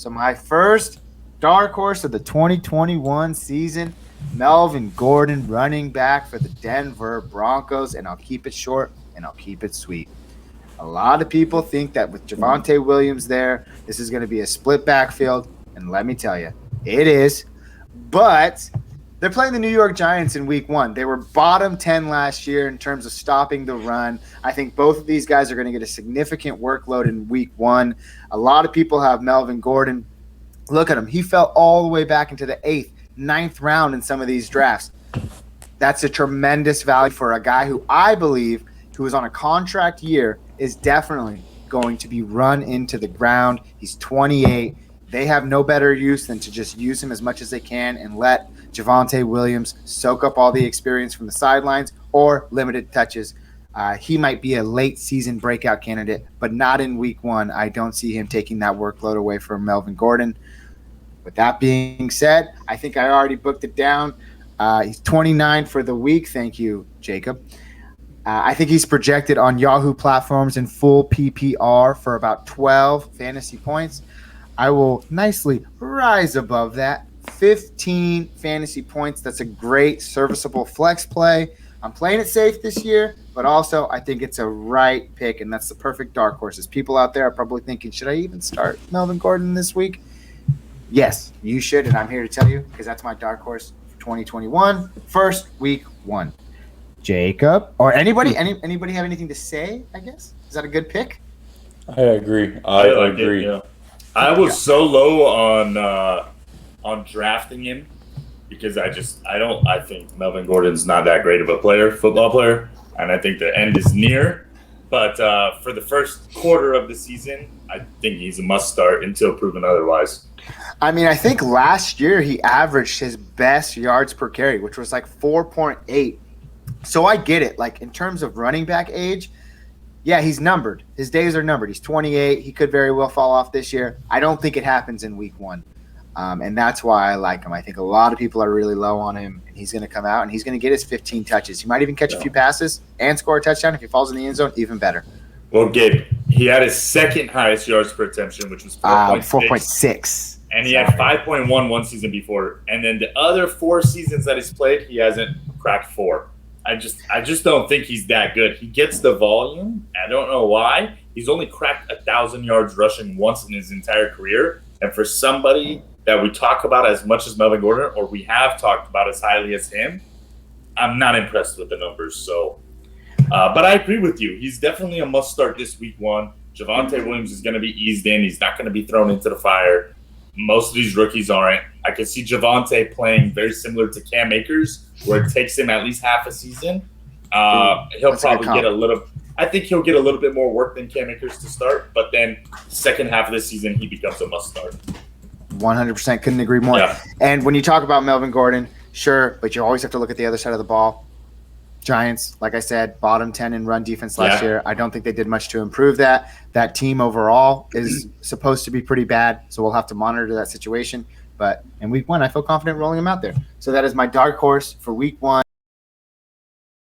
So my first dark horse of the 2021 season, Melvin Gordon, running back for the Denver Broncos, and I'll keep it short and I'll keep it sweet. A lot of people think that with Javonte Williams there, this is going to be a split backfield, and let me tell you, it is. But they're playing the New York Giants in week 1. They were bottom 10 last year in terms of stopping the run. I think both of these guys are going to get a significant workload in week 1. A lot of people have Melvin Gordon. Look at him. He fell all the way back into the 8th, 9th round in some of these drafts. That's a tremendous value for a guy who I believe, who is on a contract year, is definitely going to be run into the ground. He's 28. They have no better use than to just use him as much as they can and let Javonte Williams soak up all the experience from the sidelines or limited touches. He might be a late season breakout candidate, but not in week 1. I don't see him taking that workload away from Melvin Gordon. With that being said, I think I already booked it down. He's 29 for the week. Thank you, Jacob. I think he's projected on Yahoo platforms in full PPR for about 12 fantasy points. I will nicely rise above that. 15 fantasy points. That's a great serviceable flex play. I'm playing it safe this year, but also I think it's a right pick, and that's the perfect dark horses. People out there are probably thinking, should I even start Melvin Gordon this week? Yes, you should, and I'm here to tell you because that's my dark horse for 2021, first week 1. Jacob, or anybody have anything to say, I guess? Is that a good pick? I agree. I agree. Yeah. I was so low on drafting him because I think Melvin Gordon's not that great of a football player, and I think the end is near. But for the first quarter of the season, I think he's a must start until proven otherwise. I mean, I think last year he averaged his best yards per carry, which was like 4.8. So I get it. Like in terms of running back age, yeah, he's numbered. His days are numbered. He's 28. He could very well fall off this year. I don't think it happens in week 1. And that's why I like him. I think a lot of people are really low on him, and he's going to come out, and he's going to get his 15 touches. He might even catch a few passes and score a touchdown. If he falls in the end zone, even better. Well, Gabe, he had his second highest yards per attention, which was 4.6. And he had 5.1 one season before. And then the other 4 seasons that he's played, he hasn't cracked 4. I just don't think he's that good. He gets the volume. I don't know why. He's only cracked 1,000 yards rushing once in his entire career. And for somebody that we talk about as much as Melvin Gordon, or we have talked about as highly as him, I'm not impressed with the numbers. So, but I agree with you. He's definitely a must start this week 1. Javonte Williams is going to be eased in. He's not going to be thrown into the fire. Most of these rookies aren't. I can see Javonte playing very similar to Cam Akers, where it takes him at least half a season. He'll probably get a little. I think he'll get a little bit more work than Cam Akers to start, but then second half of the season he becomes a must start. 100% couldn't agree more. Yeah. And when you talk about Melvin Gordon, sure, but you always have to look at the other side of the ball. Giants, like I said, bottom 10 in run defense last year. I don't think they did much to improve that. That team overall is supposed to be pretty bad, so we'll have to monitor that situation. But in week 1, I feel confident rolling him out there. So that is my dark horse for week 1.